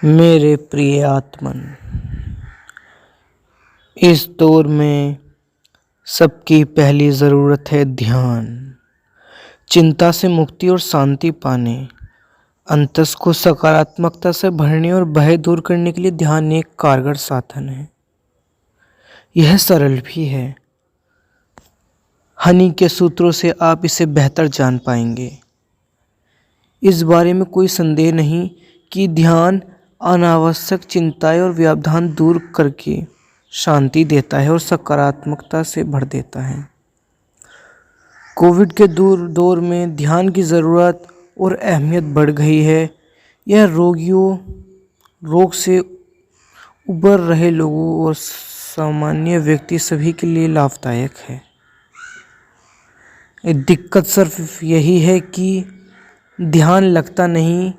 मेरे प्रिय आत्मन, इस दौर में सबकी पहली ज़रूरत है ध्यान। चिंता से मुक्ति और शांति पाने, अंतस को सकारात्मकता से भरने और भय दूर करने के लिए ध्यान एक कारगर साधन है। यह सरल भी है। हनी के सूत्रों से आप इसे बेहतर जान पाएंगे। इस बारे में कोई संदेह नहीं कि ध्यान अनावश्यक चिंताएं और व्यवधान दूर करके शांति देता है और सकारात्मकता से भर देता है। कोविड के दौर में ध्यान की ज़रूरत और अहमियत बढ़ गई है। यह रोग से उबर रहे लोगों और सामान्य व्यक्ति सभी के लिए लाभदायक है। दिक्कत सिर्फ यही है कि ध्यान लगता नहीं,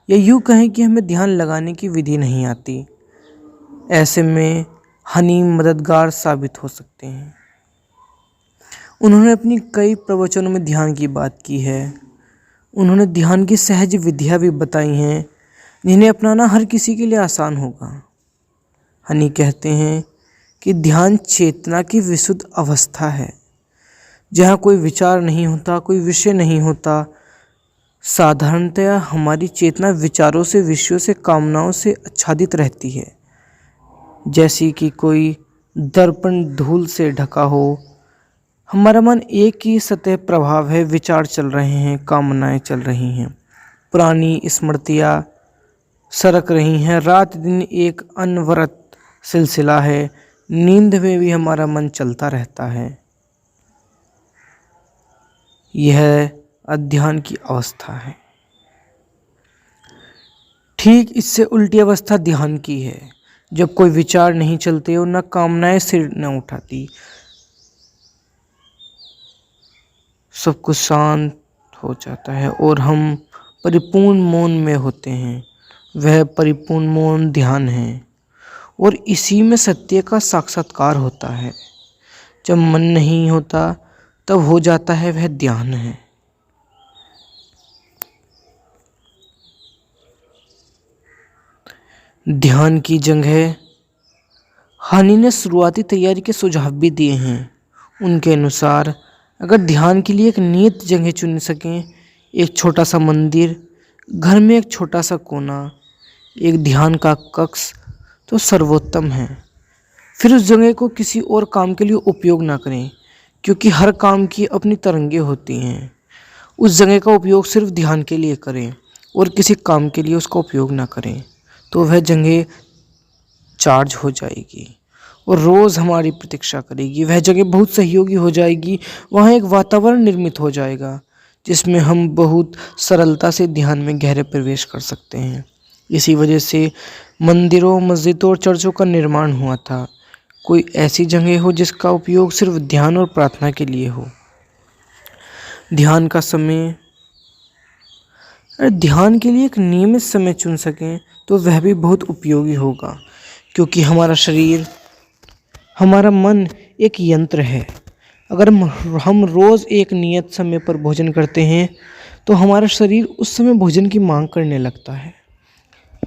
या यूँ कहें कि हमें ध्यान लगाने की विधि नहीं आती। ऐसे में हनी मददगार साबित हो सकते हैं। उन्होंने अपनी कई प्रवचनों में ध्यान की बात की है। उन्होंने ध्यान की सहज विधियाँ भी बताई हैं जिन्हें अपनाना हर किसी के लिए आसान होगा। हनी कहते हैं कि ध्यान चेतना की विशुद्ध अवस्था है, जहाँ कोई विचार नहीं होता, कोई विषय नहीं होता। साधारणतया हमारी चेतना विचारों से, विषयों से, कामनाओं से आच्छादित रहती है, जैसी कि कोई दर्पण धूल से ढका हो। हमारा मन एक ही सतह प्रभाव है, विचार चल रहे हैं, कामनाएं चल रही हैं, पुरानी स्मृतियाँ सरक रही हैं। रात दिन एक अनवरत सिलसिला है। नींद में भी हमारा मन चलता रहता है। यह अध्यान की अवस्था है। ठीक इससे उल्टी अवस्था ध्यान की है, जब कोई विचार नहीं चलते और न कामनाएं सिर न उठाती। सब कुछ शांत हो जाता है और हम परिपूर्ण मौन में होते हैं। वह परिपूर्ण मौन ध्यान है और इसी में सत्य का साक्षात्कार होता है। जब मन नहीं होता तब हो जाता है वह ध्यान है। ध्यान की जगह हनी ने शुरुआती तैयारी के सुझाव भी दिए हैं। उनके अनुसार अगर ध्यान के लिए एक नियत जगह चुन सकें, एक छोटा सा मंदिर, घर में एक छोटा सा कोना, एक ध्यान का कक्ष, तो सर्वोत्तम है। फिर उस जगह को किसी और काम के लिए उपयोग ना करें, क्योंकि हर काम की अपनी तरंगें होती हैं। उस जगह का उपयोग सिर्फ ध्यान के लिए करें और किसी काम के लिए उसका उपयोग ना करें, तो वह जगह चार्ज हो जाएगी और रोज़ हमारी प्रतीक्षा करेगी। वह जगह बहुत सहयोगी हो जाएगी। वहाँ एक वातावरण निर्मित हो जाएगा जिसमें हम बहुत सरलता से ध्यान में गहरे प्रवेश कर सकते हैं। इसी वजह से मंदिरों, मस्जिदों और चर्चों का निर्माण हुआ था। कोई ऐसी जगह हो जिसका उपयोग सिर्फ ध्यान और प्रार्थना के लिए हो। ध्यान का समय, ध्यान के लिए एक नियमित समय चुन सकें तो वह भी बहुत उपयोगी होगा, क्योंकि हमारा शरीर, हमारा मन एक यंत्र है। अगर हम रोज़ एक नियत समय पर भोजन करते हैं तो हमारा शरीर उस समय भोजन की मांग करने लगता है।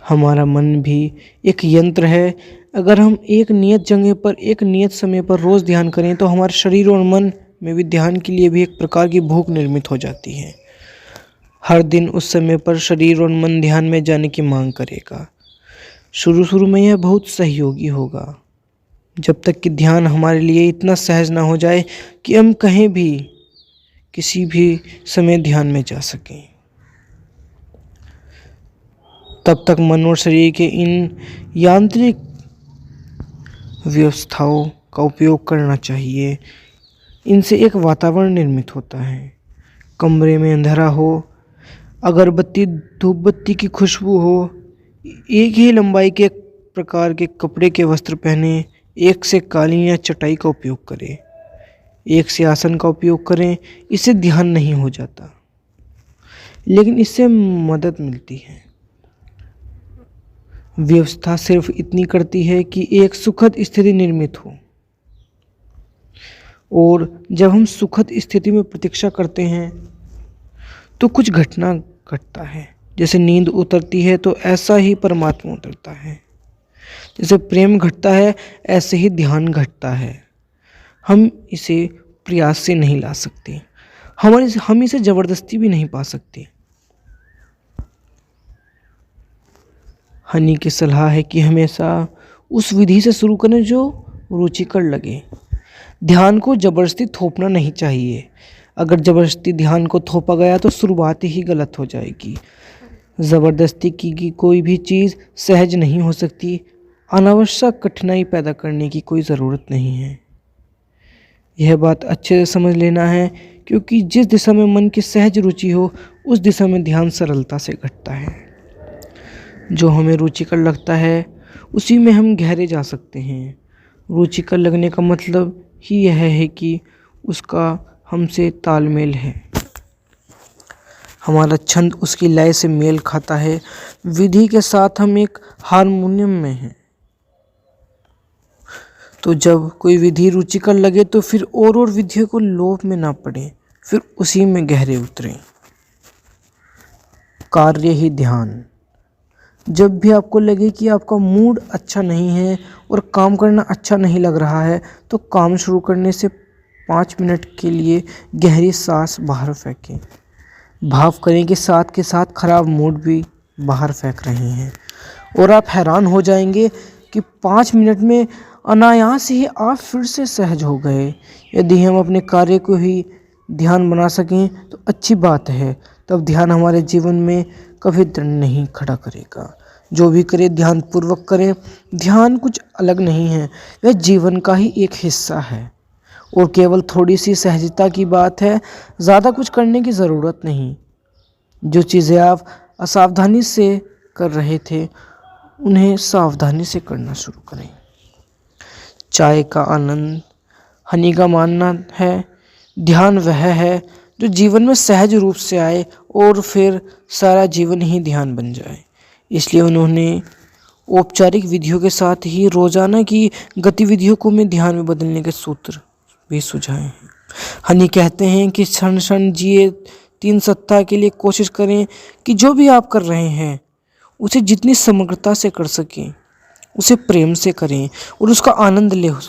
हमारा मन भी एक यंत्र है। अगर हम एक नियत जगह पर, एक नियत समय पर रोज़ ध्यान करें तो हमारे शरीर और मन में भी ध्यान के लिए भी एक प्रकार की भूख निर्मित हो जाती है। हर दिन उस समय पर शरीर और मन ध्यान में जाने की मांग करेगा। शुरू में यह बहुत सहयोगी होगा, जब तक कि ध्यान हमारे लिए इतना सहज ना हो जाए कि हम कहीं भी, किसी भी समय ध्यान में जा सकें। तब तक मन और शरीर के इन यांत्रिक व्यवस्थाओं का उपयोग करना चाहिए। इनसे एक वातावरण निर्मित होता है। कमरे में अंधेरा हो, अगरबत्ती, धूपबत्ती की खुशबू हो, एक ही लंबाई के प्रकार के कपड़े के वस्त्र पहने, एक से कालीन या चटाई का उपयोग करें, एक से आसन का उपयोग करें। इससे ध्यान नहीं हो जाता, लेकिन इससे मदद मिलती है। व्यवस्था सिर्फ इतनी करती है कि एक सुखद स्थिति निर्मित हो, और जब हम सुखद स्थिति में प्रतीक्षा करते हैं तो कुछ घटना घटता है जैसे नींद उतरती है तो ऐसा ही परमात्मा उतरता है। जैसे प्रेम घटता है ऐसे ही ध्यान घटता है। हम इसे प्रयास से नहीं ला सकते, हम इसे जबरदस्ती भी नहीं पा सकते। हनी की सलाह है कि हमेशा उस विधि से शुरू करें जो रुचिकर लगे। ध्यान को जबरदस्ती थोपना नहीं चाहिए। अगर जबरदस्ती ध्यान को थोपा गया तो शुरुआत ही गलत हो जाएगी। ज़बरदस्ती की कोई भी चीज़ सहज नहीं हो सकती। अनावश्यक कठिनाई पैदा करने की कोई ज़रूरत नहीं है। यह बात अच्छे से समझ लेना है, क्योंकि जिस दिशा में मन की सहज रुचि हो उस दिशा में ध्यान सरलता से घटता है। जो हमें रुचिकर लगता है उसी में हम गहरे जा सकते हैं। रुचिकर लगने का मतलब ही यह है कि उसका हमसे तालमेल है, हमारा छंद उसकी लय से मेल खाता है। विधि के साथ हम एक हारमोनियम में हैं। तो जब कोई विधि रुचिकर लगे तो फिर और विधियों को लोभ में ना पड़े, फिर उसी में गहरे उतरें। कार्य ही ध्यान। जब भी आपको लगे कि आपका मूड अच्छा नहीं है और काम करना अच्छा नहीं लग रहा है, तो काम शुरू करने से 5 मिनट के लिए गहरी सांस बाहर फेंकें। भाव करें कि साथ के साथ खराब मूड भी बाहर फेंक रहे हैं, और आप हैरान हो जाएंगे कि 5 मिनट में अनायास ही आप फिर से सहज हो गए। यदि हम अपने कार्य को ही ध्यान बना सकें तो अच्छी बात है। तब ध्यान हमारे जीवन में कभी दंड नहीं खड़ा करेगा। जो भी करे ध्यान पूर्वक करें। ध्यान कुछ अलग नहीं है, वह जीवन का ही एक हिस्सा है और केवल थोड़ी सी सहजता की बात है। ज़्यादा कुछ करने की ज़रूरत नहीं। जो चीज़ें आप असावधानी से कर रहे थे उन्हें सावधानी से करना शुरू करें। चाय का आनंद। हनी का मानना है ध्यान वह है जो जीवन में सहज रूप से आए और फिर सारा जीवन ही ध्यान बन जाए। इसलिए उन्होंने औपचारिक विधियों के साथ ही रोजाना की गतिविधियों को में ध्यान में बदलने के सूत्र भी सुझाए हैं। हनी कहते हैं कि क्षण क्षण जिए 3 सप्ताह के लिए कोशिश करें कि जो भी आप कर रहे हैं उसे जितनी समग्रता से कर सकें, उसे प्रेम से करें और उसका आनंद ले। हो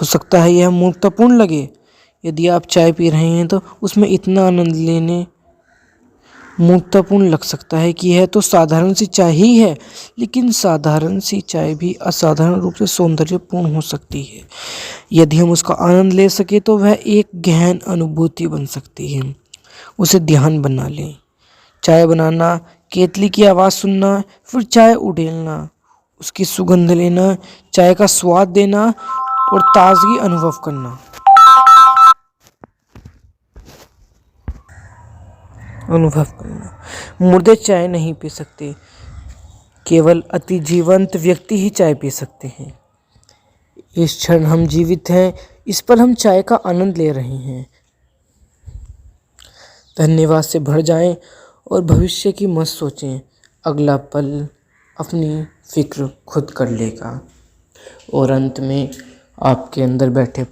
सकता है यह मूर्खतापूर्ण लगे। यदि आप चाय पी रहे हैं तो उसमें इतना आनंद लेने मूर्खतापूर्ण लग सकता है कि यह तो साधारण सी चाय ही है, लेकिन साधारण सी चाय भी असाधारण रूप से सौंदर्यपूर्ण हो सकती है। यदि हम उसका आनंद ले सके तो वह एक गहन अनुभूति बन सकती है। उसे ध्यान बना लें। चाय बनाना, केतली की आवाज़ सुनना, फिर चाय उड़ेलना, उसकी सुगंध लेना, चाय का स्वाद देना और ताजगी अनुभव करना। मुर्दे चाय नहीं पी सकते, केवल अति जीवंत व्यक्ति ही चाय पी सकते हैं। इस क्षण हम जीवित हैं, इस पर हम चाय का आनंद ले रहे हैं। धन्यवाद से भर जाएं और भविष्य की मत सोचें। अगला पल अपनी फिक्र खुद कर लेगा। और अंत में आपके अंदर बैठे